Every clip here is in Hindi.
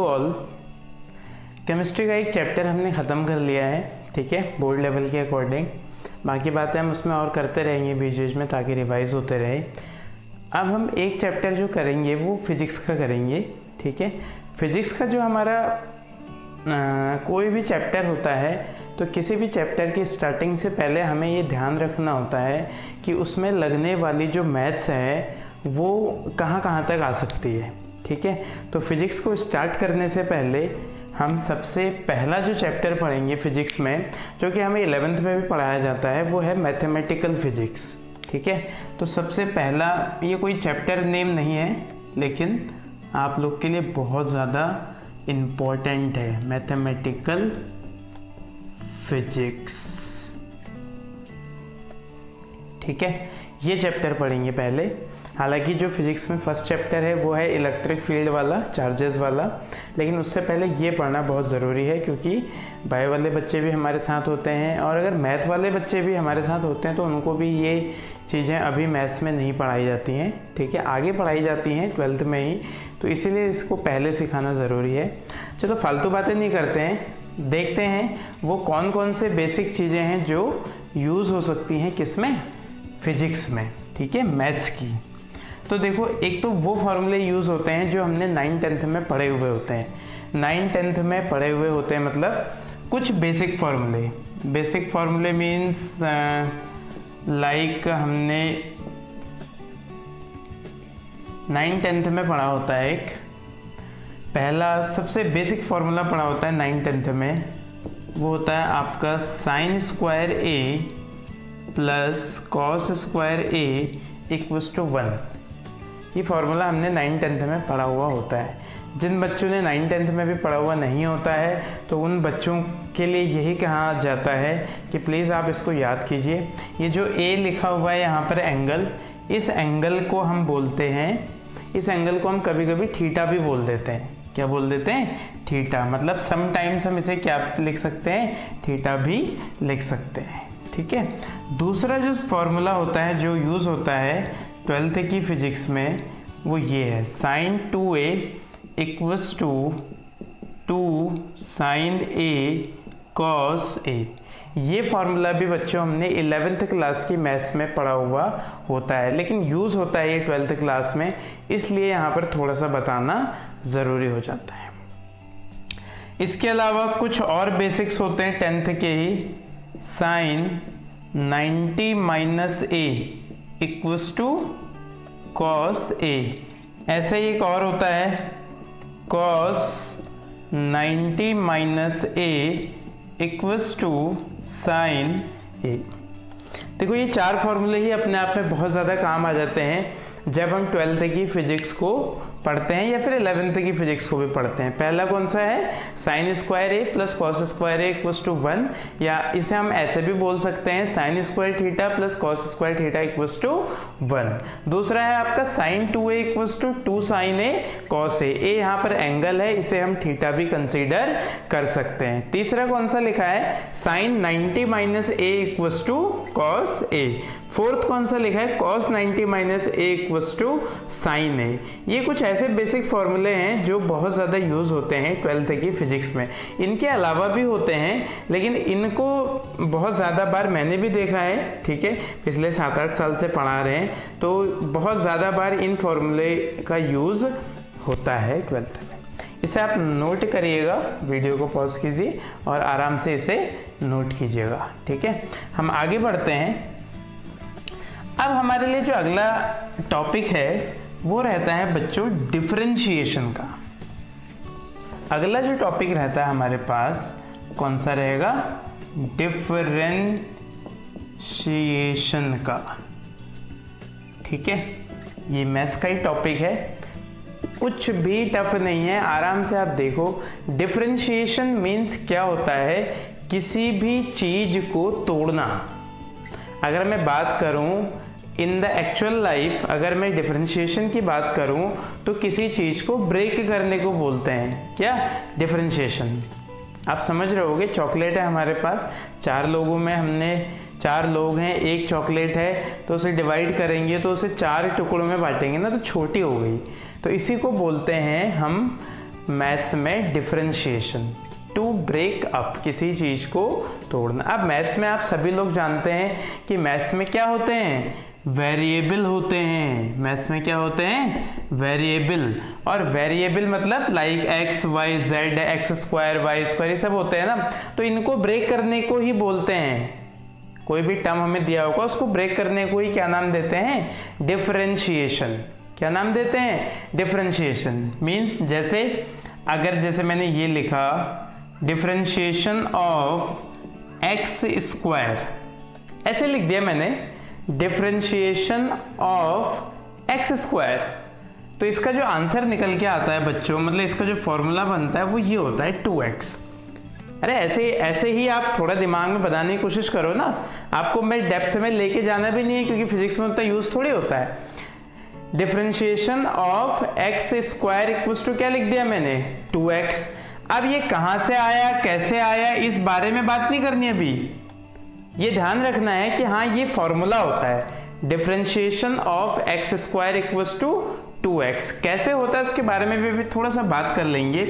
ऑल। केमिस्ट्री का एक चैप्टर हमने ख़त्म कर लिया है, ठीक है, बोर्ड लेवल के अकॉर्डिंग। बाकी बातें हम उसमें और करते रहेंगे बीच बीच में ताकि रिवाइज होते रहे। अब हम एक चैप्टर जो करेंगे वो फिजिक्स का करेंगे, ठीक है। फिजिक्स का जो हमारा कोई भी चैप्टर होता है तो किसी भी चैप्टर की स्टार्टिंग से पहले हमें ये ध्यान रखना होता है कि उसमें लगने वाली जो मैथ्स है वो कहाँ कहाँ तक आ सकती है, ठीक है। तो फिजिक्स को स्टार्ट करने से पहले हम सबसे पहला जो चैप्टर पढ़ेंगे फिजिक्स में, जो कि हमें 11th में भी पढ़ाया जाता है, वो है मैथमेटिकल फिजिक्स, ठीक है। तो सबसे पहला, ये कोई चैप्टर नेम नहीं है लेकिन आप लोग के लिए बहुत ज़्यादा इम्पोर्टेंट है, मैथमेटिकल फिजिक्स, ठीक है। ये चैप्टर पढ़ेंगे पहले। हालांकि जो फिजिक्स में फर्स्ट चैप्टर है वो है इलेक्ट्रिक फील्ड वाला, चार्जेस वाला, लेकिन उससे पहले ये पढ़ना बहुत ज़रूरी है क्योंकि बायो वाले बच्चे भी हमारे साथ होते हैं और अगर मैथ वाले बच्चे भी हमारे साथ होते हैं तो उनको भी ये चीज़ें अभी मैथ्स में नहीं पढ़ाई जाती हैं, ठीक है, आगे पढ़ाई जाती हैं 12th में ही, तो इसीलिए इसको पहले सिखाना ज़रूरी है। चलो फालतू बातें नहीं करते हैं, देखते हैं वो कौन कौन से बेसिक चीज़ें हैं जो यूज़ हो सकती हैं किसमें, फिजिक्स में, ठीक है, मैथ्स की। तो देखो, एक तो वो फॉर्मूले यूज़ होते हैं जो हमने 9th-10th में पढ़े हुए होते हैं। 9th-10th में पढ़े हुए होते हैं मतलब कुछ बेसिक फार्मूले मीन्स लाइक हमने 9th-10th में पढ़ा होता है। एक पहला सबसे बेसिक फार्मूला पढ़ा होता है 9th-10th में, वो होता है आपका sin square a plus cos square a equals to 1। ये फार्मूला हमने 9th-10th में पढ़ा हुआ होता है। जिन बच्चों ने 9th-10th में भी पढ़ा हुआ नहीं होता है तो उन बच्चों के लिए यही कहा जाता है कि प्लीज़ आप इसको याद कीजिए। ये जो a लिखा हुआ है यहाँ पर एंगल, इस एंगल को हम बोलते हैं, इस एंगल को हम कभी कभी थीटा भी बोल देते हैं। क्या बोल देते हैं? थीटा। मतलब समटाइम्स हम इसे क्या लिख सकते हैं? थीटा भी लिख सकते हैं, ठीक है। दूसरा जो फॉर्मूला होता है जो यूज़ होता है 12th की फिजिक्स में, वो ये है sin 2a equals to 2 sin a cos a। ये फार्मूला भी बच्चों हमने 11th क्लास की मैथ्स में पढ़ा हुआ होता है, लेकिन यूज़ होता है ये 12th क्लास में, इसलिए यहाँ पर थोड़ा सा बताना ज़रूरी हो जाता है। इसके अलावा कुछ और बेसिक्स होते हैं 10th के ही। sin 90 minus a equals to cos a। ऐसे ही एक और होता है cos 90 minus a equals to sin a। देखो, ये चार फॉर्मूले ही अपने आप में बहुत ज़्यादा काम आ जाते हैं जब हम 12th की फिजिक्स को पढ़ते हैं या फिर 11th की फिजिक्स को भी पढ़ते हैं। पहला कौन सा है? sin square a plus cos square a equals to 1, या इसे हम ऐसे भी बोल सकते हैं sin square theta plus cos square theta equals to 1। दूसरा है आपका sin 2a equals to 2 sin a cos a। a यहाँ पर एंगल है, इसे हम थीटा भी कंसीडर कर सकते हैं। तीसरा कौन सा लिखा है? sin 90 minus a equals to cos a। Fourth कौन सा लिखा है? cos 90 minus a equals to sin a। ये कुछ ऐसे बेसिक फॉर्मूले हैं जो बहुत ज़्यादा यूज़ होते हैं 12th की फिजिक्स में। इनके अलावा भी होते हैं लेकिन इनको बहुत ज़्यादा बार मैंने भी देखा है, ठीक है, पिछले 7-8 साल से पढ़ा रहे हैं, तो बहुत ज़्यादा बार इन फॉर्मूले का यूज़ होता है 12th में। इसे आप नोट करिएगा, वीडियो को पॉज कीजिए और आराम से इसे नोट कीजिएगा, ठीक है। हम आगे बढ़ते हैं। अब हमारे लिए जो अगला टॉपिक है वो रहता है बच्चों डिफरेंशिएशन का। अगला जो टॉपिक रहता है हमारे पास कौन सा रहेगा? डिफरेंशिएशन का, ठीक है। ये मैथ्स का ही टॉपिक है, कुछ भी टफ नहीं है, आराम से आप देखो। डिफरेंशिएशन मीन्स क्या होता है? किसी भी चीज को तोड़ना। अगर मैं बात करूं इन द एक्चुअल लाइफ, अगर मैं डिफरेंशिएशन की बात करूं तो किसी चीज को ब्रेक करने को बोलते हैं। क्या? डिफरेंशिएशन। आप समझ रहे होगे, चॉकलेट है हमारे पास, 4 लोगों में हमने 4 लोग हैं, एक चॉकलेट है, तो उसे डिवाइड करेंगे तो उसे 4 टुकड़ों में बांटेंगे ना, तो छोटी हो गई। तो इसी को बोलते हैं हम मैथ्स में डिफरेंशिएशन, टू ब्रेक अप, किसी चीज को तोड़ना। अब मैथ्स में आप सभी लोग जानते हैं कि मैथ्स में क्या होते हैं, वेरिएबल होते हैं। मैथ्स में क्या होते हैं, वेरिएबल। और वेरिएबल मतलब like x y z, x square y square, ये सब होते हैं ना। तो इनको ब्रेक करने को ही बोलते हैं, कोई भी टर्म हमें दिया होगा उसको ब्रेक करने को ही क्या नाम देते हैं, डिफरेंशिएशन। क्या नाम देते हैं, डिफरेंशिएशन। मीन्स जैसे अगर जैसे मैंने ये लिखा डिफरेंशिएशन ऑफ एक्स स्क्वायर, ऐसे लिख दिया मैंने, डिफरेंशिएशन ऑफ एक्स स्क्वायर, तो इसका जो आंसर निकल के आता है बच्चों, मतलब इसका जो फॉर्मूला बनता है वो ये होता है 2x। अरे ऐसे ही आप थोड़ा दिमाग में बनाने की कोशिश करो ना, आपको मैं डेप्थ में लेके जाना भी नहीं है क्योंकि फिजिक्स में उतना यूज थोड़ी होता है। Differentiation of x square equals to क्या लिख दिया मैंने, 2x। अब ये कहां से आया, कैसे आया, इस बारे में बात नहीं करनी अभी। ये ध्यान रखना है कि हाँ ये फॉर्मूला होता है, differentiation of x square equals to 2x। कैसे होता है उसके बारे में भी थोड़ा सा बात कर लेंगे।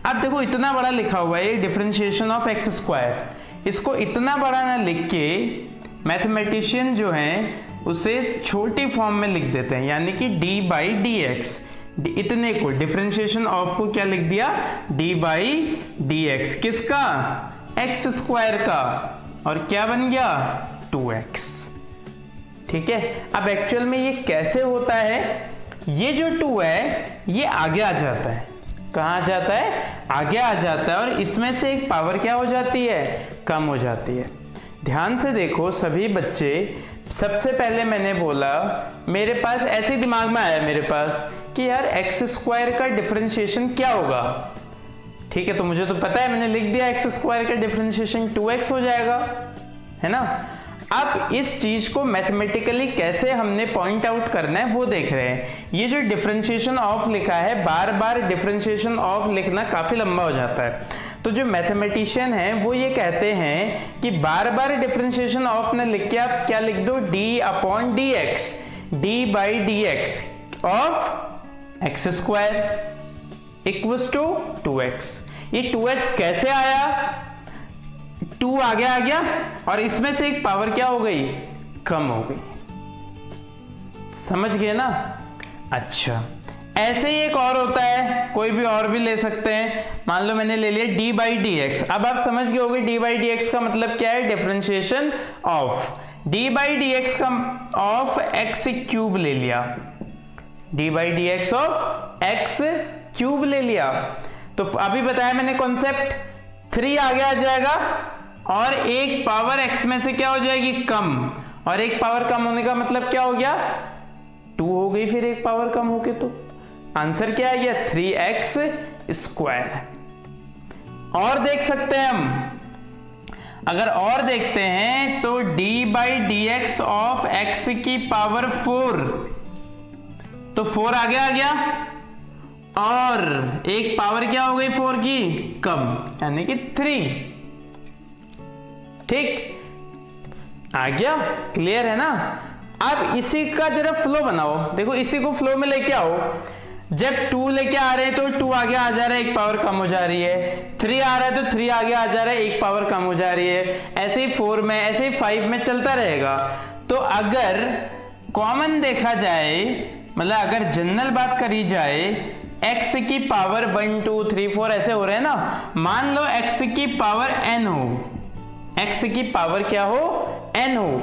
अब देखो इतना बड़ा लिखा हुआ है डिफरेंशिएशन ऑफ एक्स स्क्वायर, इसको इतना बड़ा ना लिख के मैथमेटिशियन जो हैं उसे छोटी फॉर्म में लिख देते हैं, यानी कि d बाई डी एक्स। इतने को डिफरेंशिएशन ऑफ को क्या लिख दिया, d बाई डी एक्स, किसका, एक्स स्क्वायर का, और क्या बन गया 2x। ठीक है। अब एक्चुअल में ये कैसे होता है, ये जो 2 है ये आगे आ जाता है, कहाँ आ जाता है, आगे आ जाता है, और इसमें से एक पावर क्या हो जाती है, कम हो जाती है। ध्यान से देखो सभी बच्चे, सबसे पहले मैंने बोला, मेरे पास ऐसे दिमाग में आया मेरे पास कि यार एक्स स्क्वायर का डिफरेंशिएशन क्या होगा। ठीक है, तो मुझे तो पता है, मैंने लिख दिया एक्स स्क्वायर का डिफरेंशिएशन 2x हो जाएगा, है ना। अब इस चीज को मैथमेटिकली कैसे हमने पॉइंट आउट करना है वो देख रहे हैं। ये जो डिफरेंशिएशन ऑफ लिखा है, बार बार डिफरेंशिएशन ऑफ लिखना काफी लंबा हो जाता है, तो जो मैथमेटिशियन है वो ये कहते हैं कि बार बार डिफरेंशिएशन ऑफ न लिख के आप क्या लिख दो, d upon d x, d by D x of x square equals to 2x। ये 2x कैसे आया, 2 आगे आ गया और इसमें से एक पावर क्या हो गई, कम हो गई। समझ गए ना। अच्छा, ऐसे ही एक और होता है, कोई भी और भी ले सकते हैं। मान लो मैंने ले लिया d बाई डी एक्स। अब आप समझ गए होंगे d बाई डी एक्स का मतलब क्या है, differentiation of d by D x का ऑफ एक्स क्यूब ले लिया, d by D x of x cube ले लिया। तो अभी बताया मैंने कॉन्सेप्ट, 3 आगे आ जाएगा और एक पावर x में से क्या हो जाएगी, कम, और एक पावर कम होने का मतलब क्या हो गया, 2 हो गई, फिर एक पावर कम होके तो आंसर क्या आ गया, 3x स्क्वायर। और देख सकते हैं हम, अगर और देखते हैं तो d by D x of x की पावर 4, तो 4 आगे आ गया और एक पावर क्या हो गई 4 की, कम, यानी कि 3। ठीक, आ गया, क्लियर है ना। अब इसी का जरा फ्लो बनाओ, देखो इसी को फ्लो में लेके आओ। जब 2 लेके आ रहे हैं तो 2 आगे आ जा रहा है, एक पावर कम हो जा रही है, 3 आ रहा है तो 3 आगे आ जा रहा है, एक पावर कम हो जा रही है, ऐसे ही 4 में, ऐसे ही 5 में चलता रहेगा। तो अगर कॉमन देखा जाए, मतलब अगर जनरल बात करी जाए, x की पावर 1 2 3 4 ऐसे हो रहे हैं ना, मान लो x की पावर n हो, x की पावर क्या हो, n हो,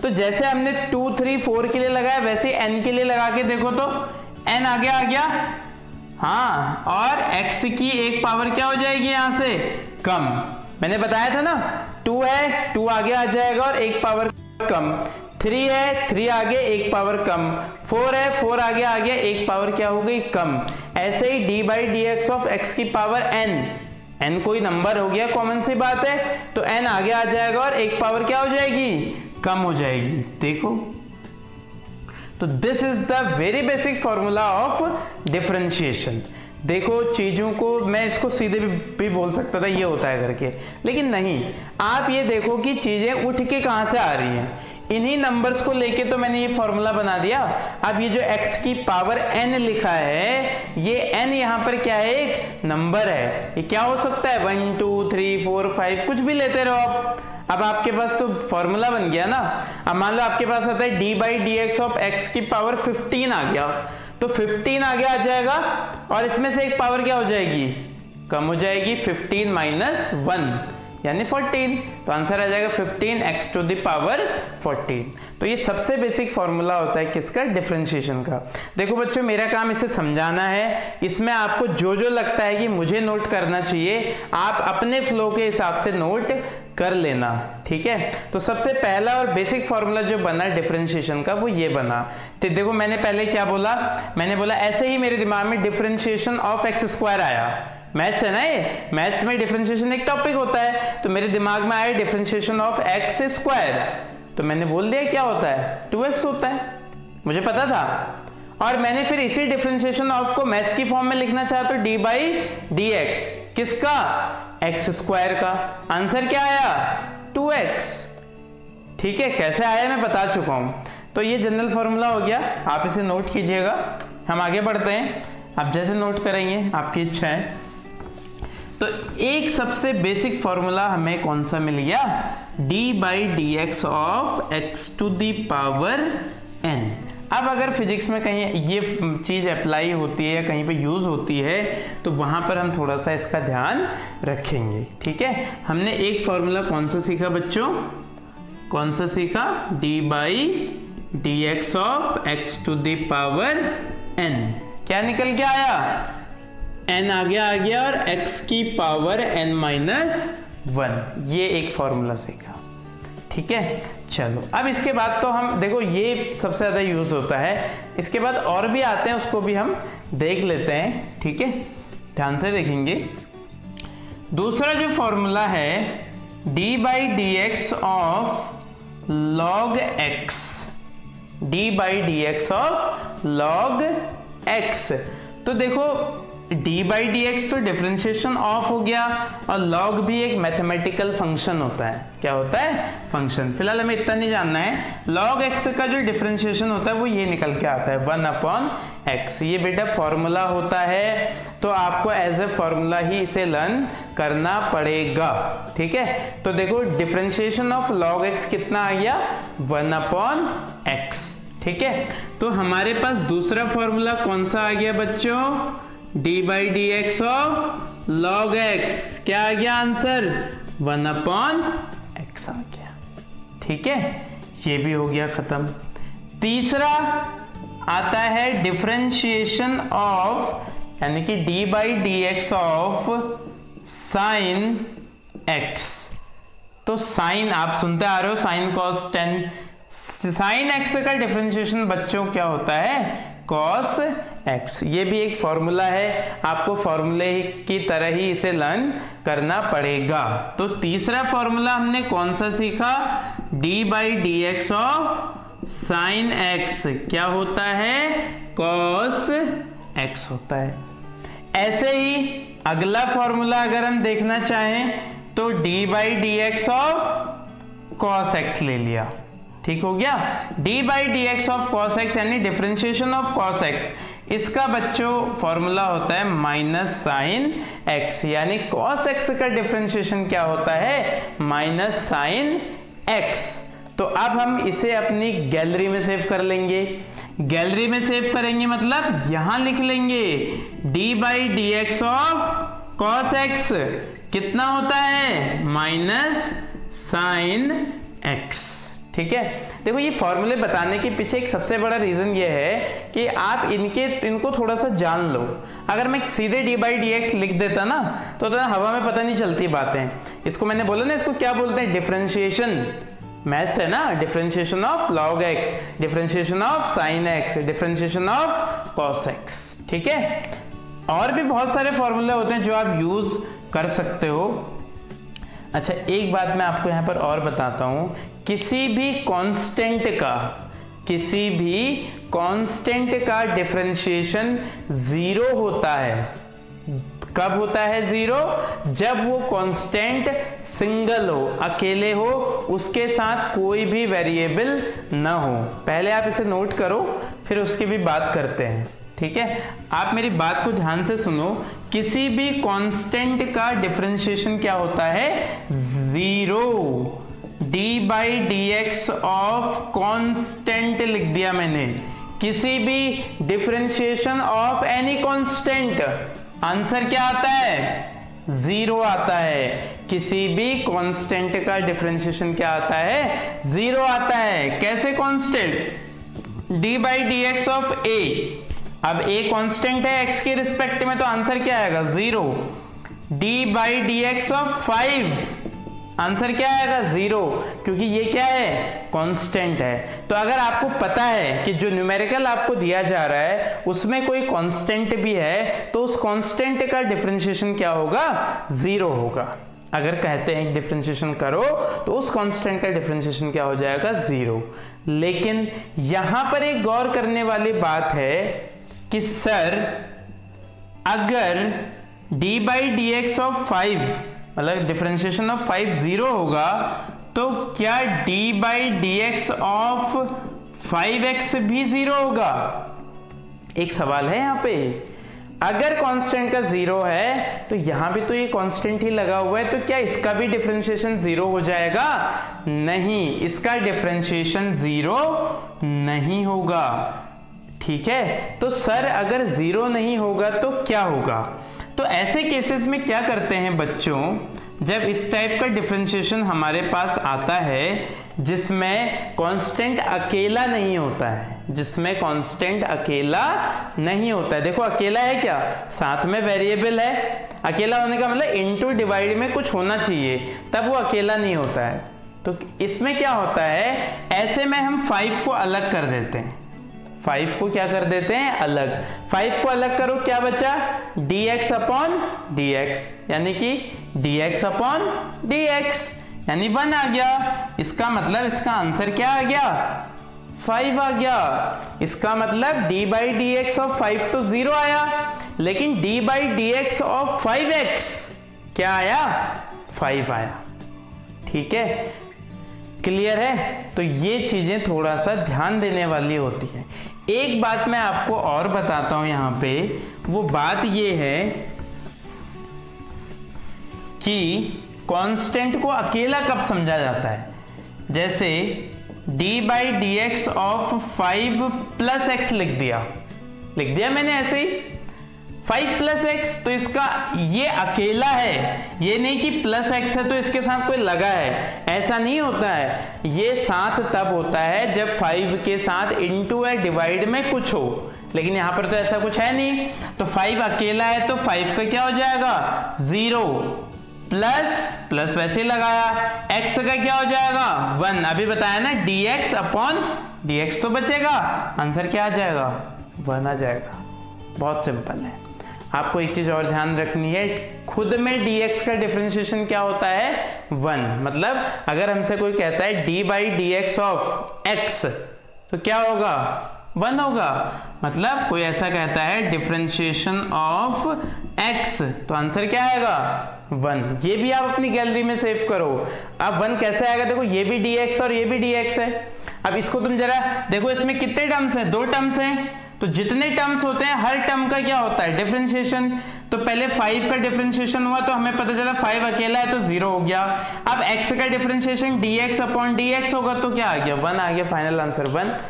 तो जैसे हमने 2 3 4 के लिए लगाया वैसे n के लिए लगा के देखो तो n आगे आ गया, हाँ, और x की एक पावर क्या हो जाएगी यहां से, कम। मैंने बताया था ना, 2 है, 2 आगे आ जाएगा और एक पावर कम, 3 है, 3 आगे एक पावर कम, 4 है, 4 आगे आ गया, एक पावर क्या हो गई, कम। ऐसे ही d by D x of x की पावर n, n कोई नंबर हो गया, कॉमन सी बात है, तो n आगे आ जाएगा और एक पावर क्या हो जाएगी, कम हो जाएगी। देखो, तो this is the very basic formula of differentiation. देखो चीजों को मैं इसको सीधे भी बोल सकता था ये होता है करके, लेकिन नहीं, आप ये देखो कि चीजें उठ के कहां से आ रही हैं। इन्हीं नंबर्स को लेके तो मैंने ये फॉर्मूला बना दिया। अब ये जो x की पावर n लिखा है, ये n यहाँ पर क्या है, एक नंबर है। ये क्या हो सकता है, 1 2 3 4 5 कुछ भी लेते रहो आप। अब आपके पास तो फॉर्मूला बन गया ना। अब मान लो आपके पास आता है D by D x of x की पावर 15 आ गया, तो 15 आगे आ जाएगा और इसमें से एक पावर क्या हो जाएगी, कम हो जाएगी, 15 माइनस 1 यानी 14। तो आंसर आ जाएगा 15x टू द पावर 14। तो ये सबसे बेसिक फॉर्मूला होता है किसका, डिफरेंशिएशन का। देखो बच्चों, मेरा काम इसे समझाना है। इसमें आपको जो जो लगता है कि मुझे नोट करना चाहिए, आप अपने फ्लो के हिसाब से नोट कर लेना, ठीक है। तो सबसे पहला और बेसिक फॉर्मूला जो बना डिफरेंशिएशन का, वो ये बना। तो देखो मैंने पहले क्या बोला, मैंने बोला ऐसे ही मेरे दिमाग में डिफरेंशिएशन ऑफ एक्स स्क्वायर आया। मैथ्स है ना, ये मैथ्स में डिफरेंशिएशन एक टॉपिक होता है। तो मेरे दिमाग में आया डिफरेंशिएशन ऑफ एक्स स्क्वायर, तो मैंने बोल दिया क्या होता है, 2x होता है, मुझे पता था। और मैंने फिर इसी डिफरेंशिएशन ऑफ को मैथ्स की फॉर्म में लिखना चाहा तो डी बाई डी एक्स, किसका, एक्स स्क्वायर का। आंसर क्या आया, 2x। ठीक है, कैसे आया मैं बता चुका हूं। तो ये जनरल फॉर्मूला हो गया, आप इसे नोट कीजिएगा। हम आगे बढ़ते हैं, आप जैसे नोट करेंगे आपकी इच्छा है। तो एक सबसे बेसिक फॉर्मूला हमें कौन सा मिल गया, d by D x of x to the power n। अब अगर फिजिक्स में कहीं ये चीज अप्लाई होती है या कहीं पे यूज होती है, तो वहां पर हम थोड़ा सा इसका ध्यान रखेंगे, ठीक है। हमने एक फॉर्मूला कौन सा सीखा बच्चों, कौन सा सीखा, d by D x of x to the power n। क्या निकल के आया, n आगे आ गया और x की पावर n माइनस 1, ये एक फॉर्मूला सीखा, ठीक है। चलो अब इसके बाद तो हम देखो ये सबसे ज्यादा यूज होता है, इसके बाद और भी आते हैं, उसको भी हम देख लेते हैं, ठीक है, ध्यान से देखेंगे। दूसरा जो फॉर्मूला है d by D x of log x, d by D x of log x। तो देखो d बाई डी एक्स तो डिफरेंशिएशन ऑफ हो गया, और log भी एक मैथमेटिकल फंक्शन होता है। क्या होता है, फंक्शन। फिलहाल हमें इतना नहीं जानना है। log x का जो डिफरेंशिएशन होता है वो ये निकल के आता है 1/x। ये बेटा फॉर्मूला होता है, तो आपको एज ए फॉर्मूला ही इसे लर्न करना पड़ेगा, ठीक है। तो देखो डिफरेंशिएशन ऑफ log x कितना आ गया, 1/x, ठीक है। तो हमारे पास दूसरा फॉर्मूला कौन सा आ गया बच्चों, d by D x of log x, क्या आ गया आंसर, 1/x आ गया, ठीक है। ये भी हो गया खत्म। तीसरा आता है डिफरेंशिएशन ऑफ, यानी कि d by D x of sine x। तो साइन आप सुनते आ रहे हो, साइन cos 10, साइन x का डिफरेंशिएशन बच्चों क्या होता है, cos x। ये भी एक फॉर्मूला है, आपको फॉर्मूले की तरह ही इसे लर्न करना पड़ेगा। तो तीसरा फॉर्मूला हमने कौन सा सीखा, d by D x of sine x, क्या होता है, cos x होता है। ऐसे ही अगला फॉर्मूला अगर हम देखना चाहें तो d by D x of cos x ले लिया, ठीक हो गया। d by D x of cos x यानी डिफरेंशिएशन ऑफ cos x, इसका बच्चों फॉर्मूला होता है माइनस साइन x, यानी cos x का डिफरेंशिएशन क्या होता है, माइनस साइन x। तो अब हम इसे अपनी गैलरी में सेव कर लेंगे। गैलरी में सेव करेंगे मतलब यहां लिख लेंगे d by D x of cos x कितना होता है, माइनस साइन x, ठीक है। देखो ये फॉर्मूले बताने के पीछे एक सबसे बड़ा रीजन ये है कि आप इनको थोड़ा सा जान लो। अगर मैं सीधे d बाई डी एक्स लिख देता ना तो हवा में पता नहीं चलती बातें। इसको मैंने बोला ना, इसको क्या बोलते हैं, डिफरेंशिएशन। मैथ्स है ना, differentiation of log x, differentiation of sine x, differentiation of cos x, ठीक है। और भी बहुत सारे फॉर्मूले होते हैं जो आप यूज कर सकते हो। अच्छा एक बात मैं आपको यहाँ पर और बताता हूँ, किसी भी कांस्टेंट का डिफरेंशिएशन 0 होता है। कब होता है जीरो? जब वो कांस्टेंट सिंगल हो, अकेले हो, उसके साथ कोई भी वेरिएबल ना हो। पहले आप इसे नोट करो, फिर उसकी भी बात करते हैं, ठीक है? आप मेरी बात को ध्यान से सुनो। किसी भी कांस्टेंट का डिफरेंशिएशन क्या होता है? Zero. D by D x of constant लिख दिया मैंने। किसी भी differentiation of any constant, answer क्या आता है? जीरो आता है। किसी भी कांस्टेंट का डिफरेंशिएशन क्या आता है? जीरो आता है। कैसे constant? D by D x of A. अब ए कांस्टेंट है x के रिस्पेक्ट में, तो आंसर क्या आएगा? Zero. D by D x of 5, answer क्या आएगा? जीरो, क्योंकि ये क्या है? कांस्टेंट है। तो अगर आपको पता है कि जो न्यूमेरिकल आपको दिया जा रहा है उसमें कोई कांस्टेंट भी है, तो उस कांस्टेंट का डिफरेंशिएशन क्या होगा? जीरो होगा। अगर कहते हैं डिफरेंशिएशन करो तो उस कांस्टेंट का डिफरेंशिएशन क्या हो जाएगा? जीरो। लेकिन यहां पर एक गौर करने वाली बात है कि सर अगर d by D x of 5 मतलब डिफरेंशिएशन ऑफ 5 जीरो होगा, तो क्या d by D x of 5x भी जीरो होगा? एक सवाल है यहाँ पे। अगर कांस्टेंट का जीरो है तो यहां भी तो ये कांस्टेंट ही लगा हुआ है, तो क्या इसका भी डिफरेंशिएशन जीरो हो जाएगा? नहीं, इसका डिफरेंशिएशन जीरो नहीं होगा, ठीक है? तो सर अगर जीरो नहीं होगा तो क्या होगा? तो ऐसे केसेस में क्या करते हैं बच्चों, जब इस टाइप का डिफरेंशिएशन हमारे पास आता है जिसमें कांस्टेंट अकेला नहीं होता है, जिसमें कांस्टेंट अकेला नहीं होता है। देखो अकेला है क्या? साथ में वेरिएबल है। अकेला होने का मतलब इनटू डिवाइड में कुछ होना चाहिए, तब वो अकेला नहीं होता है। तो इसमें क्या होता है, ऐसे में हम 5 को अलग कर देते हैं। 5 को क्या कर देते हैं? अलग। 5 को अलग करो, क्या बचा? dx अपॉन dx, यानी कि dx अपॉन dx, यानी 1 आ गया। इसका मतलब इसका आंसर क्या आ गया? 5 आ गया। इसका मतलब d by D x of 5 तो जीरो आया, लेकिन d by D x of 5x क्या आया? 5 आया, ठीक है? क्लियर है? तो ये चीजें थोड़ा सा ध्यान देने वाली होती है। एक बात मैं आपको और बताता हूं यहां पे, वो बात ये है कि कांस्टेंट को अकेला कब समझा जाता है। जैसे d by D x of 5 plus x लिख दिया मैंने ऐसे ही 5 प्लस एक्स, तो इसका ये अकेला है, ये नहीं कि प्लस एक्स है तो इसके साथ कोई लगा है, ऐसा नहीं होता है। ये साथ तब होता है जब 5 के साथ इनटू या डिवाइड में कुछ हो, लेकिन यहां पर तो ऐसा कुछ है नहीं। तो 5 अकेला है तो 5 का क्या हो जाएगा? जीरो। प्लस वैसे ही लगाया, x का क्या हो जाएगा? 1। अभी बताया ना, dx अपॉन dx तो बचेगा, आंसर क्या आ जाएगा? 1 आ जाएगा। बहुत सिंपल है। आपको एक चीज और ध्यान रखनी है, खुद में dx का डिफरेंशिएशन क्या होता है? 1। मतलब अगर हमसे कोई कहता है d by D x of x, तो क्या होगा? 1 होगा। मतलब कोई ऐसा कहता है डिफरेंशिएशन ऑफ x, तो आंसर क्या आएगा? 1। ये भी आप अपनी गैलरी में सेव करो। अब 1 कैसे आएगा? देखो ये भी dx और ये भी dx है। अब इसको तुम जरा देखो, इसमें कितने टर्म्स हैं? 2 टर्म्स हैं। तो जितने टर्म्स होते हैं हर टर्म का क्या होता है? डिफरेंशिएशन। तो पहले 5 का डिफरेंशिएशन हुआ तो हमें पता चला 5 अकेला है तो 0 हो गया। अब x का डिफरेंशिएशन dx अपॉन dx होगा तो क्या आ गया? 1 आ गया। Final answer 1।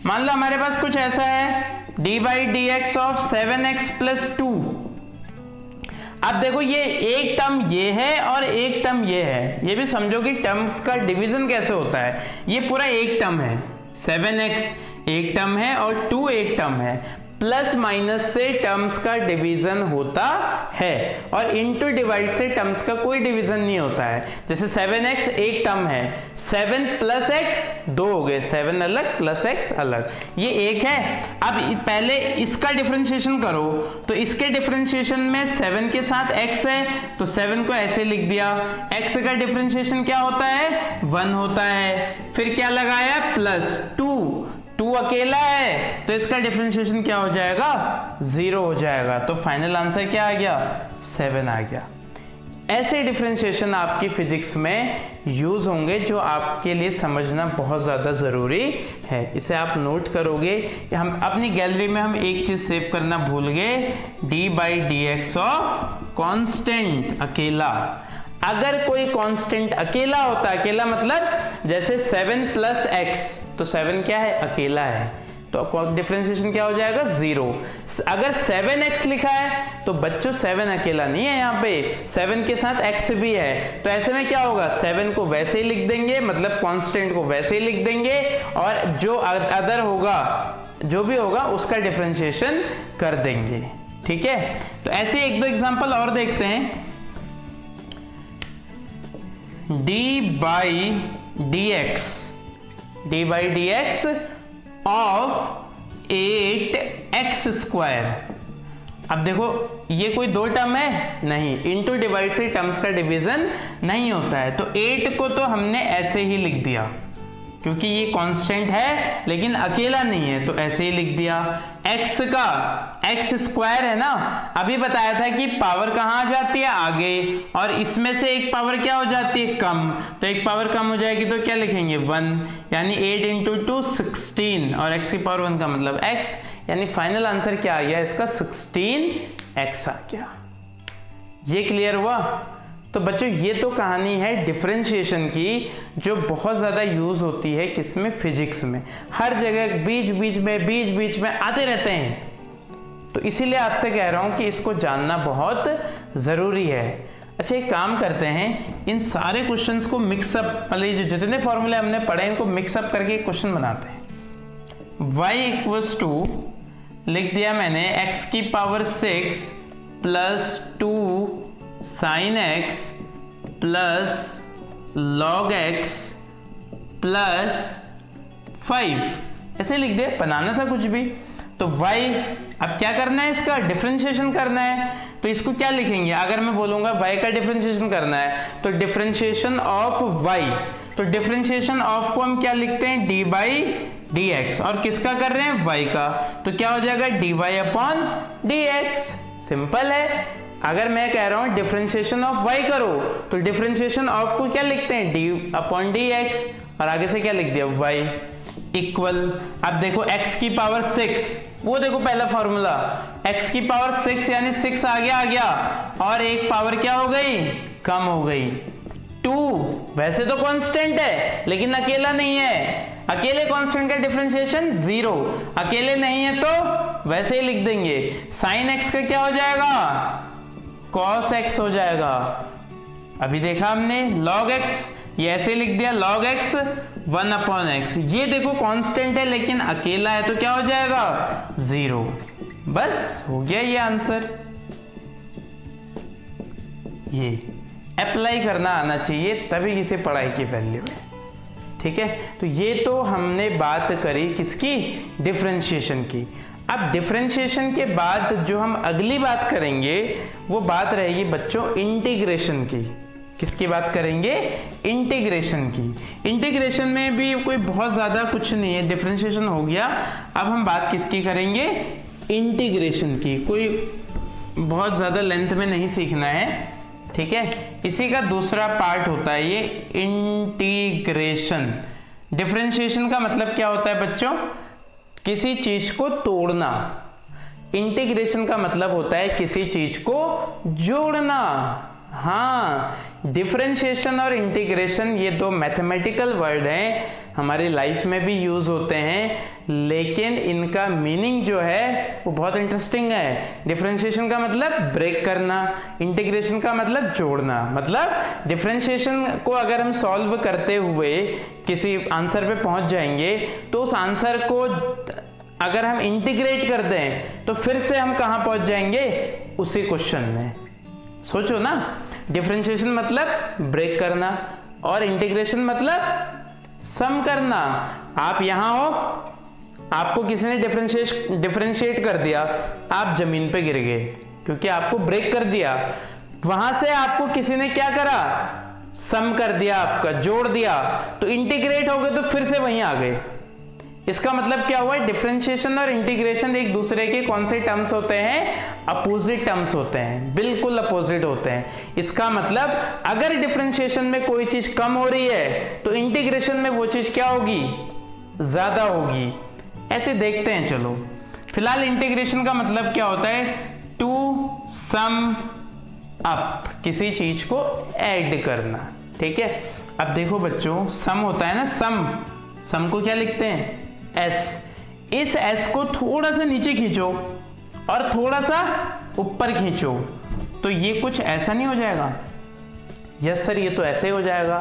मान लो हमारे पास कुछ ऐसा है, d by D x of 7x plus 2। अब देखो ये एक टर्म ये है और एक टर्म ये है, ये भी समझो कि टर्म्स का डिवीजन कैसे होता है। ये पूरा एक टर्म है, 7x एक टर्म है और 2 एक टर्म है। प्लस माइनस से टर्म्स का डिवीजन होता है और इनटू डिवाइड से टर्म्स का कोई डिवीजन नहीं होता है। जैसे 7x एक टर्म है, 7 प्लस x 2 हो गए, 7 अलग प्लस x अलग, ये एक है। अब पहले इसका डिफरेंशिएशन करो, तो इसके डिफरेंशिएशन में 7 के साथ x है तो 7 को ऐसे लिख दिया। x का डिफरेंशिएशन क्या होता है? 1 होता है। फिर क्या लगाया? प्लस 2 2 अकेला है तो इसका डिफरेंशिएशन क्या हो जाएगा, 0 हो जाएगा। तो फाइनल आंसर क्या आ गया, 7 आ गया। ऐसे डिफरेंशिएशन आपकी फिजिक्स में यूज होंगे जो आपके लिए समझना बहुत ज़्यादा ज़रूरी है। इसे आप नोट करोगे। हम अपनी गैलरी में हम एक चीज़ सेव करना भूल गए, d/dx ऑफ कांस्टेंट अकेला। अगर कोई कांस्टेंट अकेला होता, अकेला मतलब जैसे 7 + x, तो 7 क्या है, अकेला है, तो डिफरेंशिएशन क्या हो जाएगा, 0। अगर 7x लिखा है तो बच्चों 7 अकेला नहीं है, यहाँ पे 7 के साथ x भी है, तो ऐसे में क्या होगा, 7 को वैसे ही लिख देंगे, मतलब कांस्टेंट को वैसे ही लिख देंगे, और जो अदर होगा, जो भी होगा उसका डिफरेंशिएशन कर देंगे। ठीक है, तो ऐसे 1-2 एग्जांपल और देखते हैं। d/dx of 8x²। अब देखो ये कोई 2 टर्म है नहीं, इनटू डिवाइड से टर्म्स का डिवीजन नहीं होता है, तो 8 को तो हमने ऐसे ही लिख दिया क्योंकि ये कांस्टेंट है लेकिन अकेला नहीं है, तो ऐसे ही लिख दिया। x का x² है ना, अभी बताया था कि पावर कहाँ आ जाती है, आगे, और इसमें से एक पावर क्या हो जाती है, कम, तो एक पावर कम हो जाएगी तो क्या लिखेंगे, 1, यानी 8 × 2 16, और x की पावर 1 का मतलब x, यानी फाइनल आंसर क्या आ गया इसका, 16x आ गया। ये क्लियर हुआ। तो बच्चों ये तो कहानी है डिफरेंशिएशन की, जो बहुत ज़्यादा यूज़ होती है किसमें, फिजिक्स में, हर जगह बीच बीच में आते रहते हैं। तो इसीलिए आपसे कह रहा हूँ कि इसको जानना बहुत ज़रूरी है। अच्छा एक काम करते हैं, इन सारे क्वेश्चंस को मिक्सअप, मतलब जो जितने फॉर्मूले हमने पढ़े इनको मिक्सअप करके क्वेश्चन बनाते हैं। y = लिख दिया मैंने x⁻6 + 2 sin x plus log x plus 5, ऐसे लिख दे, बनाना था कुछ भी। तो y, अब क्या करना है, इसका डिफरेंशिएशन करना है, तो इसको क्या लिखेंगे, अगर मैं बोलूंगा y का डिफरेंशिएशन करना है तो डिफरेंशिएशन ऑफ y, तो डिफरेंशिएशन ऑफ को हम क्या लिखते हैं, d/dx, और किसका कर रहे हैं, y का, तो क्या हो जाएगा, dy/dx। सिंपल है। अगर मैं कह रहा हूं डिफरेंशिएशन ऑफ y करो तो डिफरेंशिएशन ऑफ को क्या लिखते हैं, d/dx, और आगे से क्या लिख दिया, y इक्वल। अब देखो x की पावर 6, वो देखो पहला फॉर्मूला, x की पावर 6 यानी 6 आ गया, और एक पावर क्या हो गई, कम हो गई, 2। वैसे तो कांस्टेंट है लेकिन अकेला नहीं है, अकेले कांस्टेंट का डिफरेंशिएशन 0, अकेले नहीं है तो वैसे ही लिख देंगे। sin x का क्या हो जाएगा, cos x हो जाएगा। अभी देखा हमने log x, ये ऐसे लिख दिया, log x 1/x, ये देखो कांस्टेंट है लेकिन अकेला है तो क्या हो जाएगा, 0। बस हो गया ये आंसर। ये अप्लाई करना आना चाहिए तभी किसी पढ़ाई की वैल्यू है। ठीक है, तो ये तो हमने बात करी किसकी, डिफरेंशिएशन की। अब डिफरेंशिएशन के बाद जो हम अगली बात करेंगे वो बात रहेगी बच्चों इंटीग्रेशन की। किसकी बात करेंगे, इंटीग्रेशन की। इंटीग्रेशन में भी कोई बहुत ज्यादा कुछ नहीं है, डिफरेंशिएशन हो गया, अब हम बात किसकी करेंगे, इंटीग्रेशन की। कोई बहुत ज्यादा लेंथ में नहीं सीखना है, ठीक है। इसी का दूसरा पार्ट होता है ये इंटीग्रेशन। डिफरेंशिएशन का मतलब क्या होता है बच्चों, किसी चीज को तोड़ना। इंटीग्रेशन का मतलब होता है किसी चीज को जोड़ना। हाँ, डिफरेंशिएशन और इंटीग्रेशन ये दो मैथमेटिकल वर्ड हैं, हमारी लाइफ में भी यूज होते हैं, लेकिन इनका मीनिंग जो है वो बहुत इंटरेस्टिंग है। डिफरेंशिएशन का मतलब ब्रेक करना, इंटीग्रेशन का मतलब जोड़ना। मतलब डिफरेंशिएशन को अगर हम सॉल्व करते हुए किसी आंसर पे पहुंच जाएंगे तो उस आंसर को अगर हम इंटीग्रेट कर दें तो फिर से हम कहां पहुंच जाएंगे, उसी क्वेश्चन में। सोचो ना, डिफरेंशिएशन मतलब ब्रेक करना और इंटीग्रेशन मतलब सम करना। आप यहां हो, आपको किसी ने डिफरेंशिएट कर दिया, आप जमीन पे गिर गए क्योंकि आपको ब्रेक कर दिया। वहां से आपको किसी ने क्या करा, सम कर दिया, आपका जोड़ दिया, तो इंटीग्रेट हो गए तो फिर से वहीं आ गए। इसका मतलब क्या हुआ, डिफरेंशिएशन और इंटीग्रेशन एक दूसरे के कौन से टर्म्स होते हैं, अपोजिट टर्म्स होते हैं, बिल्कुल अपोजिट होते हैं। इसका मतलब अगर डिफरेंशिएशन में कोई चीज कम हो रही है तो इंटीग्रेशन में वो चीज क्या होगी, ज्यादा होगी। ऐसे देखते हैं, चलो फिलहाल इंटीग्रेशन का मतलब क्या होता है, टू सम अप, किसी चीज को ऐड करना, ठीक है। अब देखो बच्चों, सम होता है ना, सम को क्या लिखते हैं, एस। इस एस को थोड़ा सा नीचे खींचो और थोड़ा सा ऊपर खींचो तो ये कुछ ऐसा नहीं हो जाएगा, यस सर ये तो ऐसे ही हो जाएगा।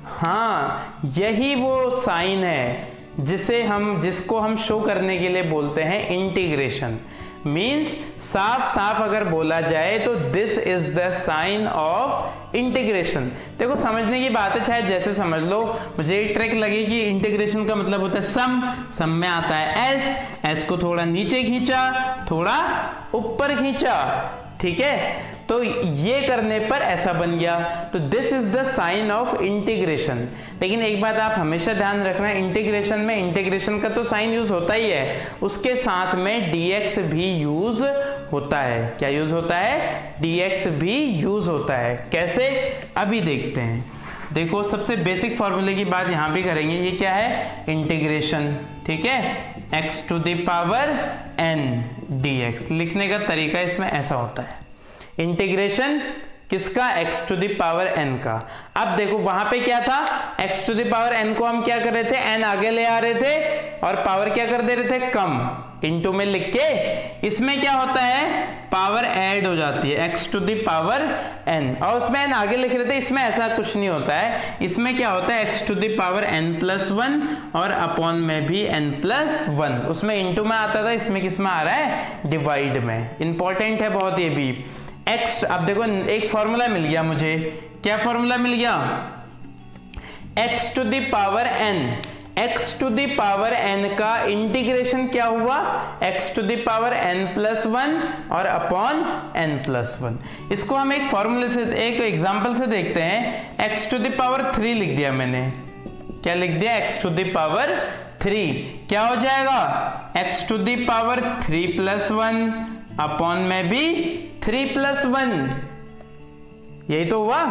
हाँ, यही वो साइन है जिसको हम शो करने के लिए बोलते हैं इंटीग्रेशन। मीन्स साफ साफ अगर बोला जाए तो this is the sign of integration. देखो समझने की बात है, चाहे जैसे समझ लो, मुझे एक ट्रिक लगी कि इंटीग्रेशन का मतलब होता है सम में आता है एस को थोड़ा नीचे खींचा, थोड़ा ऊपर खींचा, ठीक है, तो ये करने पर ऐसा बन गया। तो this is the sign of integration. लेकिन एक बात आप हमेशा ध्यान रखना, इंटीग्रेशन में इंटीग्रेशन का तो साइन यूज होता ही है, उसके साथ में dx भी यूज होता है। क्या यूज होता है, dx भी यूज होता है। कैसे, अभी देखते हैं। देखो सबसे बेसिक फॉर्मूले की बात यहां भी करेंगे। ये क्या है, इंटीग्रेशन, ठीक है, x to the power n dx। लिखने का तरीका इसमें ऐसा होता है, इंटीग्रेशन किसका, x to the power n का। अब देखो वहां पे क्या था, x to the power n को हम क्या कर रहे थे, n आगे ले आ रहे थे और पावर क्या कर दे रहे थे, कम, इनटू में लिख के। इसमें क्या होता है, पावर ऐड हो जाती है, x to the power n, और उसमें n आगे लिख रहे थे, इसमें ऐसा कुछ नहीं होता है। इसमें क्या होता है, x to the power n plus 1 और अपॉन में भी n प्लस 1। उसमें इनटू में आता था, इसमें किस में आ रहा है, डिवाइड में। इंपॉर्टेंट है बहुत ये भी। x, अब देखो एक फॉर्मूला मिल गया मुझे, क्या फॉर्मूला मिल गया, x to the power n, x to the power n का इंटीग्रेशन क्या हुआ, x to the power n plus 1 और अपॉन n प्लस 1। इसको हम एक फॉर्मूले से, एक एग्जांपल से देखते हैं। x टू द पावर 3 लिख दिया मैंने, क्या लिख दिया, x टू द पावर 3, क्या हो जाएगा, x to the power 3 plus 1 upon में भी 3 प्लस 1, यही तो हुआ।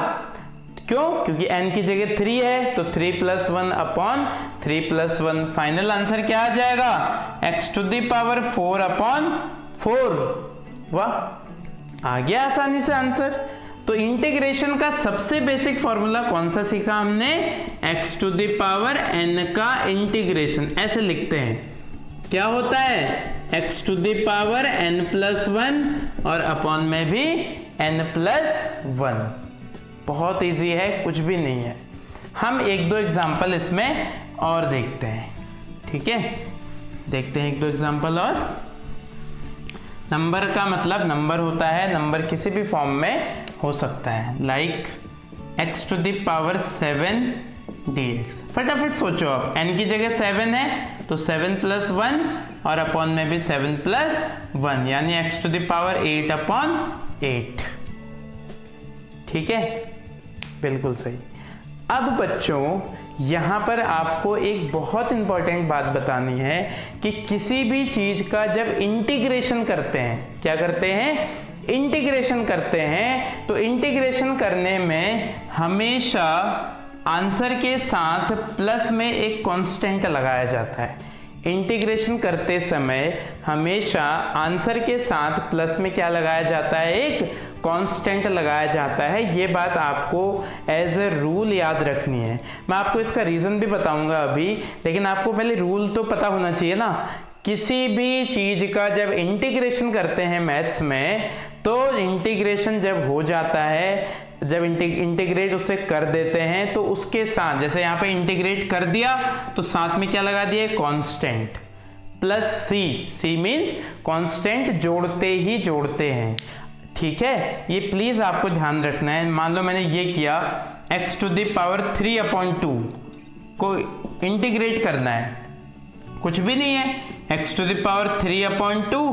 क्यों, क्योंकि n की जगह 3 है तो 3 plus 1 upon 3 plus 1। Final answer क्या आ जाएगा, x to the power 4 upon 4। वाह, आ गया आसानी से आंसर। तो इंटीग्रेशन का सबसे बेसिक फॉर्मूला कौन सा सीखा हमने, x to the power n का इंटीग्रेशन। ऐसे लिखते हैं, क्या होता है, x to the power n plus 1 और अपॉन में भी n प्लस 1। बहुत इजी है, कुछ भी नहीं है। हम एक दो एग्जाम्पल इसमें और देखते हैं, ठीक है, देखते हैं एक दो एग्जाम्पल और। नंबर का मतलब नंबर होता है, नंबर किसी भी फॉर्म में हो सकता है, like x to the power 7 dx। फटाफट सोचो, आप n की जगह 7 है तो 7 प्लस 1 और अपॉन में भी 7 प्लस 1, यानी x to the power 8 upon 8, ठीक है, बिल्कुल सही। अब बच्चों यहां पर आपको एक बहुत इंपॉर्टेंट बात बतानी है कि किसी भी चीज का जब इंटीग्रेशन करते हैं, क्या करते हैं, इंटीग्रेशन करते हैं, तो इंटीग्रेशन करने में हमेशा आंसर के साथ प्लस में एक कांस्टेंट लगाया जाता है। इंटीग्रेशन करते समय हमेशा आंसर के साथ प्लस में क्या लगाया जाता है, एक कांस्टेंट लगाया जाता है। ये बात आपको एज ए रूल याद रखनी है। मैं आपको इसका रीजन भी बताऊंगा अभी, लेकिन आपको पहले रूल तो पता होना चाहिए ना। किसी भी चीज का जब इंटीग्रेशन करते हैं मैथ्स में, तो इंटीग्रेशन जब हो जाता है, जब इंटीग्रेट उसे कर देते हैं तो उसके साथ, जैसे यहाँ पे इंटीग्रेट कर दिया तो साथ में क्या लगा दिया, कांस्टेंट प्लस सी मींस कांस्टेंट जोड़ते ही जोड़ते हैं, ठीक है। ये प्लीज आपको ध्यान रखना है। मान लो मैंने ये किया, x टू द पावर 3/2 को इंटीग्रेट करना है, कुछ भी नहीं है, x टू द पावर 3/2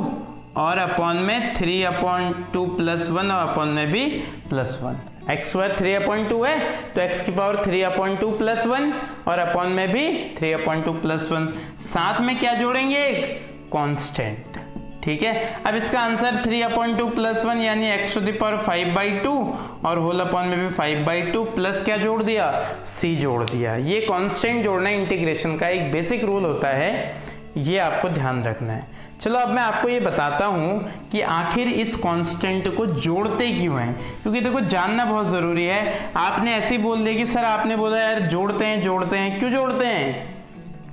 और अपॉन में 3/2 प्लस 1 और अपॉन में भी प्लस 1, एक्स स्क्वायर 3/2 है तो x की पावर 3/2 प्लस 1 और अपॉन में भी 3/2 प्लस 1, साथ में क्या जोड़ेंगे, एक कांस्टेंट। ठीक है, अब इसका आंसर 3/2 प्लस 1 यानी x टू द पावर 5/2 और होल अपॉन में भी 5/2 प्लस क्या जोड़ दिया, c जोड़ दिया। ये कांस्टेंट जोड़ना इंटीग्रेशन का एक बेसिक रूल होता है, ये आपको ध्यान रखना है। चलो अब मैं आपको ये बताता हूं कि आखिर इस कांस्टेंट को जोड़ते क्यों हैं, क्योंकि देखो जानना बहुत जरूरी है। आपने ऐसे ही बोल दिया कि सर आपने बोला यार जोड़ते हैं, क्यों जोड़ते हैं,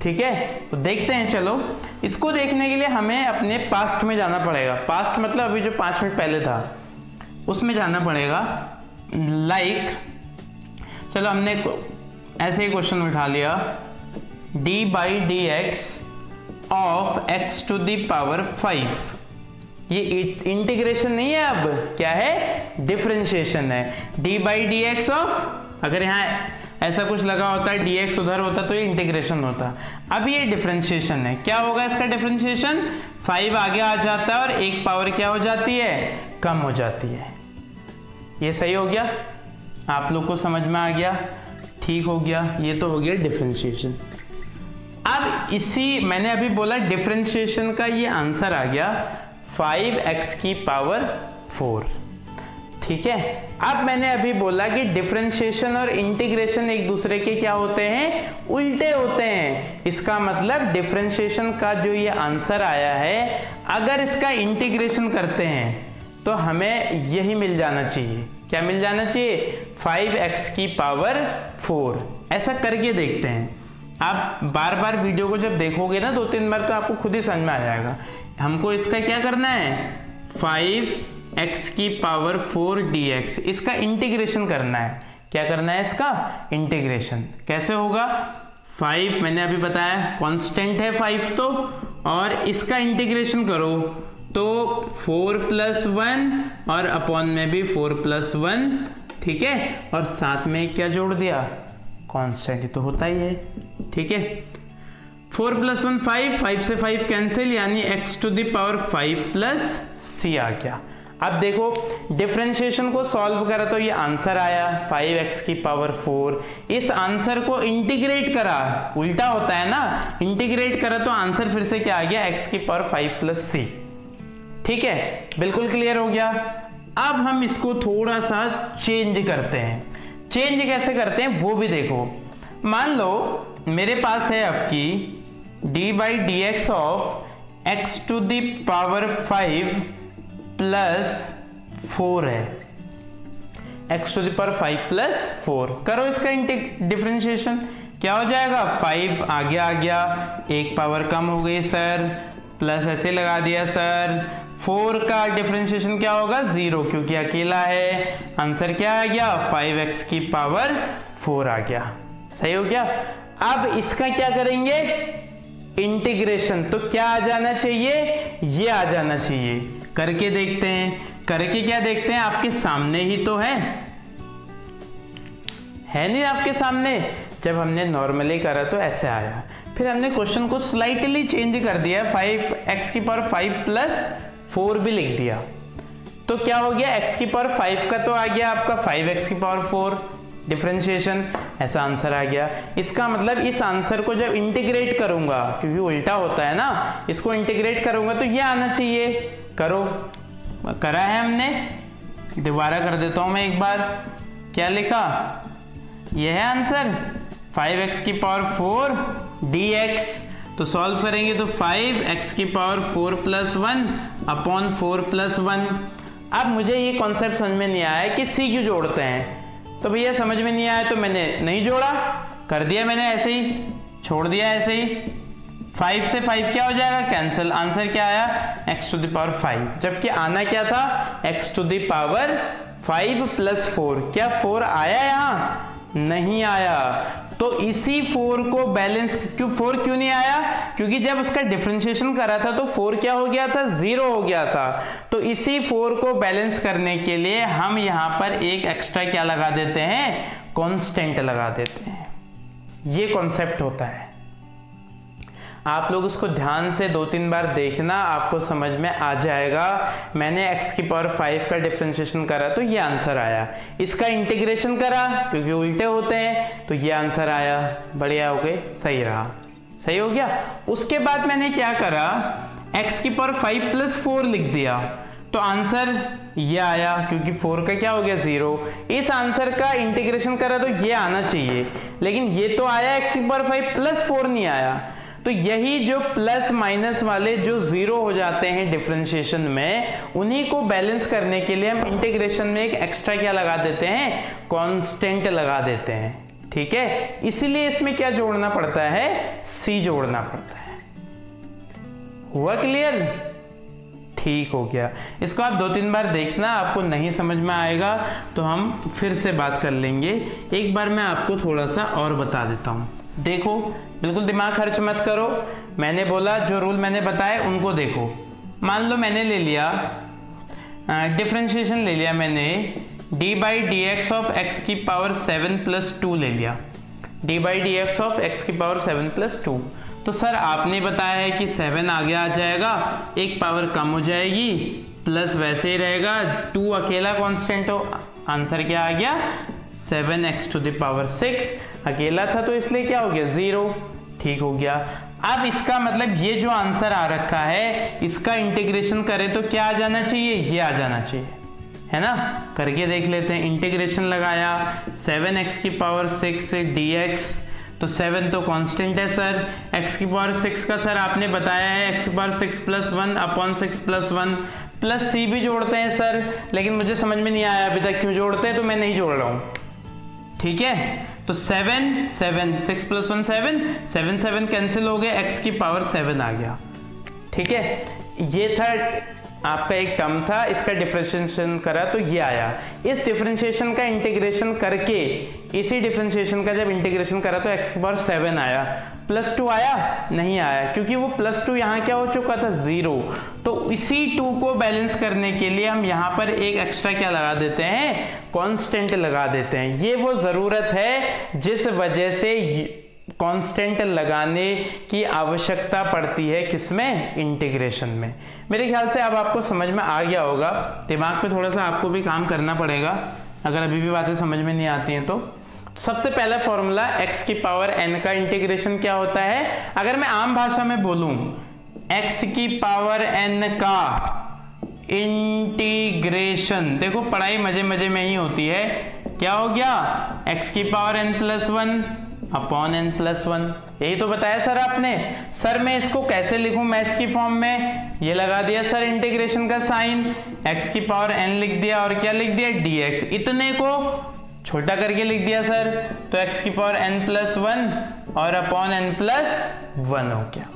ठीक है, तो देखते हैं। चलो इसको देखने के लिए हमें अपने पास्ट में जाना पड़ेगा। पास्ट मतलब अभी जो 5 मिनट पहले था उसमें जाना पड़ेगा। चलो हमने ऐसे ही क्वेश्चन उठा लिया, d/dx of x to the power 5। ये इंटीग्रेशन नहीं है, अब क्या है, डिफरेंशिएशन है। d/dx ऑफ, अगर यहाँ ऐसा कुछ लगा होता है dx उधर होता तो ये इंटीग्रेशन होता। अब ये डिफरेंशिएशन है, क्या होगा इसका डिफरेंशिएशन, 5 आगे आ जाता है और एक पावर क्या हो जाती है, कम हो जाती है। ये सही हो गया, आप लोग को समझ में आ गया, ठीक हो गया, ये तो हो गया डिफरेंशिएशन। अब इसी मैंने अभी बोला डिफरेंशिएशन का ये आंसर आ गया 5x की पावर 4। ठीक है, अब मैंने अभी बोला कि डिफरेंशिएशन और इंटीग्रेशन एक दूसरे के क्या होते हैं, उल्टे होते हैं। इसका मतलब डिफरेंशिएशन का जो ये आंसर आया है, अगर इसका इंटीग्रेशन करते हैं तो हमें यही मिल जाना चाहिए। क्या मिल जाना चाहिए, 5x की पावर 4। ऐसा करके देखते हैं। आप बार बार वीडियो को जब देखोगे ना 2-3 बार तो आपको खुद ही समझ में आ जाएगा। हमको इसका क्या करना है, 5x की पावर 4 dx, इसका इंटीग्रेशन करना है। क्या करना है, इसका इंटीग्रेशन। कैसे होगा, 5 मैंने अभी बताया कांस्टेंट है 5 तो, और इसका इंटीग्रेशन करो तो 4 + 1 और अपॉन में भी 4 + 1, ठीक है, और साथ में क्या जोड़ दिया, कांस्टेंट तो होता ही है। ठीक है, 4 + 1 5 से 5 कैंसिल, यानी x to the power 5 plus c आ गया। अब देखो डिफरेंशिएशन को सॉल्व करा तो ये आंसर आया 5x की पावर 4। इस आंसर को इंटीग्रेट करा, उल्टा होता है ना, इंटीग्रेट करा तो आंसर फिर से क्या आ गया, x की पावर 5 प्लस c। ठीक है, बिल्कुल क्लियर हो गया। अब हम इसको थोड़ा सा चेंज करते हैं। चेंज कैसे करते हैं वो भी देखो। मान लो मेरे पास है आपकी d/dx of x to the power 5 plus 4 है, x to the power 5 plus 4। करो इसका डिफरेंशिएशन, क्या हो जाएगा, 5 आगे आ गया, एक पावर कम हो गई सर, प्लस ऐसे लगा दिया सर। 4 का डिफरेंशिएशन क्या होगा, 0, क्योंकि अकेला है। आंसर क्या आ गया, 5x की पावर 4 आ गया। सही हो गया। अब इसका क्या करेंगे, इंटीग्रेशन, तो क्या आ जाना चाहिए, ये आ जाना चाहिए। करके देखते हैं, करके क्या देखते हैं, आपके सामने ही तो है नहीं आपके सामने। जब हमने नॉर्मली करा तो ऐसे आया, फिर हमने क्वेश्चन को स्लाइटली चेंज कर दिया, 5x की पावर 5 प्लस 4 भी लिख दिया, तो क्या हो गया, x की पावर 5 का तो आ गया आपका 5x की पावर 4 डिफरेंशिएशन, ऐसा आंसर आ गया। इसका मतलब इस आंसर को जब इंटीग्रेट करूंगा, क्योंकि उल्टा होता है ना, इसको इंटीग्रेट करूंगा तो ये आना चाहिए। करो, करा है हमने, दोबारा कर देता हूं मैं एक बार। क्या लिखा, यह है आंसर 5x की पावर 4 dx। तो सॉल्व करेंगे तो 5x की पावर 4 प्लस 1 अपॉन 4 प्लस 1। अब मुझे ये कॉन्सेप्ट समझ में नहीं आया कि c क्यों जोड़ते हैं, तो भैया समझ में नहीं आया तो मैंने नहीं जोड़ा, कर दिया मैंने ऐसे ही, छोड़ दिया ऐसे ही। 5 से 5 क्या हो जाएगा, कैंसिल। आंसर क्या आया, x टू द पावर 5, जबकि आना क्या था, x to the power 5 plus 4। क्या 4 आया यहाँ, नहीं आया। तो इसी 4 को बैलेंस, 4 क्यों नहीं आया, क्योंकि जब उसका डिफरेंशिएशन करा था तो 4 क्या हो गया था, 0 हो गया था। तो इसी 4 को बैलेंस करने के लिए हम यहां पर एक एक्स्ट्रा क्या लगा देते हैं, कांस्टेंट लगा देते हैं। ये कॉन्सेप्ट होता है। आप लोग उसको ध्यान से 2-3 बार देखना, आपको समझ में आ जाएगा। मैंने x की पावर 5 का डिफरेंशिएशन करा तो ये आंसर आया, इसका इंटीग्रेशन करा क्योंकि उल्टे होते हैं तो ये आंसर आया। बढ़िया हो गए, सही रहा, सही हो गया। उसके बाद मैंने क्या करा, x की पावर 5 प्लस 4 लिख दिया तो आंसर ये आया क्योंकि 4 का क्या हो गया 0। इस आंसर का इंटीग्रेशन करा तो ये आना चाहिए, लेकिन ये तो आया x की पावर 5 प्लस 4 नहीं आया। तो यही जो प्लस माइनस वाले जो 0 हो जाते हैं डिफरेंशिएशन में, उन्हीं को बैलेंस करने के लिए हम इंटीग्रेशन में एक एक्स्ट्रा क्या लगा देते हैं, कांस्टेंट लगा देते हैं। ठीक है, इसीलिए इसमें क्या जोड़ना पड़ता है, c जोड़ना पड़ता है। हुआ क्लियर? ठीक हो गया। इसको आप 2-3 बार देखना, आपको नहीं समझ में आएगा तो हम फिर से बात कर लेंगे। एक बार मैं आपको थोड़ा सा और बता देता हूं। देखो, बिल्कुल दिमाग खर्च मत करो, मैंने बोला जो रूल मैंने बताए उनको देखो। मान लो मैंने ले लिया डिफरेंशिएशन ले लिया मैंने d by D x of x की पावर 7 प्लस 2 ले लिया, d by D x of x की पावर 7 प्लस 2। तो सर आपने बताया है कि 7 आगे आ जाएगा, एक पावर कम हो जाएगी, प्लस वैसे ही रहेगा, 2 अकेला कांस्टेंट हो। आंसर क्या आ गया, 7x टू द पावर 6 अकेला था तो इसलिए क्या हो गया 0। ठीक हो गया। अब इसका मतलब ये जो आंसर आ रखा है इसका इंटीग्रेशन करें तो क्या आ जाना चाहिए, ये आ जाना चाहिए, है ना। करके देख लेते हैं। इंटीग्रेशन लगाया 7x की पावर 6 dx, तो 7 तो कांस्टेंट है सर, x की पावर 6 का सर आपने बताया है x की power 6 plus 1 upon 6 plus 1 plus c भी जोड़ते हैं सर, लेकिन मुझे समझ में नहीं आया अभी तक क्यों जोड़ते हैं, तो मैं नहीं जोड़ रहा हूँ। ठीक है, तो 7 7 6 प्लस 1 7 7 7 कैंसिल हो गए, x की पावर 7 आ गया। ठीक है, ये था आपका एक टर्म था, इसका डिफरेंशिएशन करा तो ये आया। इस डिफरेंशिएशन का इंटीग्रेशन करके, इसी डिफरेंशिएशन का जब इंटीग्रेशन करा तो x की पावर 7 आया। प्लस 2 आया नहीं आया, क्योंकि वो प्लस 2 यहाँ क्या हो चुका था 0। तो इसी 2 को बैलेंस करने के लिए हम यहाँ पर एक एक्स्ट्रा क्या लगा देते हैं, कांस्टेंट लगा देते हैं। ये वो जरूरत है जिस वजह से कांस्टेंट लगाने की आवश्यकता पड़ती है, किसमें, इंटीग्रेशन में। मेरे ख्याल से अब आपको समझ में आ गया होगा। दिमाग पे थोड़ा सा आपको भी काम करना पड़ेगा अगर अभी भी बातें समझ में नहीं आती हैं तो। सबसे पहला फॉर्मूला x की पावर n का इंटीग्रेशन क्या होता है। अगर मैं आम भाषा में बोलूं x की पावर n का इंटीग्रेशन, देखो पढ़ाई मजे मजे में ही होती है। क्या हो गया, x की power n plus 1 upon n plus 1, यही तो बताया सर आपने। सर मैं इसको कैसे लिखूं मैथ्स की फॉर्म में, ये लगा दिया सर इंटीग्रेशन का साइन, x की पावर n लिख दिया और क्या लिख दिया dx, इतने को छोटा करके लिख दिया सर, तो x की पावर n प्लस 1 और अपॉन n प्लस 1 हो गया।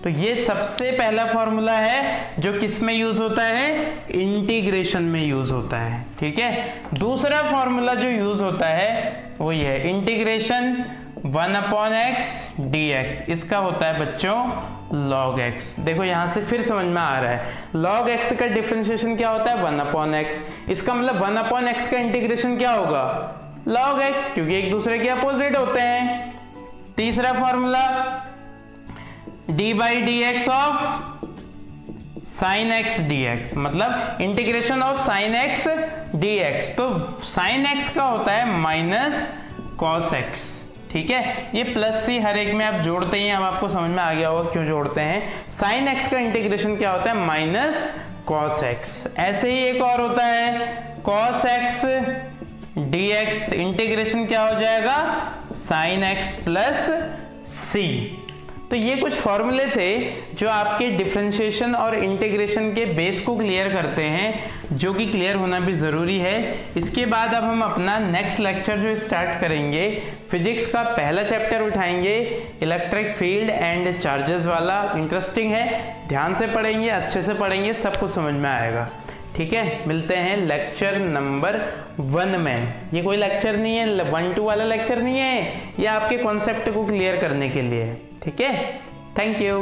तो ये सबसे पहला फॉर्मूला है जो किस में यूज होता है, इंटीग्रेशन में यूज होता है। ठीक है, दूसरा फॉर्मूला जो यूज होता है वो ये है इंटीग्रेशन 1 अपॉन x dx, इसका होता है बच्चों log x। देखो यहां से फिर समझ में आ रहा है, log x का डिफरेंशिएशन क्या होता है 1 अपॉन x, इसका मतलब 1 अपॉन x का इंटीग्रेशन क्या होगा log x, क्योंकि एक दूसरे के अपोजिट होते हैं। तीसरा formula d by D x of sine x dx, मतलब integration of sine x dx, तो साइन x का होता है माइनस कॉस x। ठीक है, ये प्लस सी हर एक में आप जोड़ते ही, अब आपको समझ में आ गया होगा क्यों जोड़ते हैं। साइन x का इंटीग्रेशन क्या होता है, माइनस कॉस x। ऐसे ही एक और होता है कॉस x dx, इंटीग्रेशन क्या हो जाएगा, साइन x प्लस c। तो ये कुछ फॉर्मूले थे जो आपके डिफरेंशिएशन और इंटीग्रेशन के बेस को क्लियर करते हैं, जो कि क्लियर होना भी ज़रूरी है। इसके बाद अब हम अपना नेक्स्ट लेक्चर जो स्टार्ट करेंगे, फिजिक्स का पहला चैप्टर उठाएंगे, इलेक्ट्रिक फील्ड एंड चार्जेस वाला। इंटरेस्टिंग है, ध्यान से पढ़ेंगे, अच्छे से पढ़ेंगे, सब कुछ समझ में आएगा। ठीक है, मिलते हैं लेक्चर नंबर 1 में। ये कोई लेक्चर नहीं है, 1-2 वाला लेक्चर नहीं है, ये आपके कॉन्सेप्ट को क्लियर करने के लिए है। ठीक है, थैंक यू।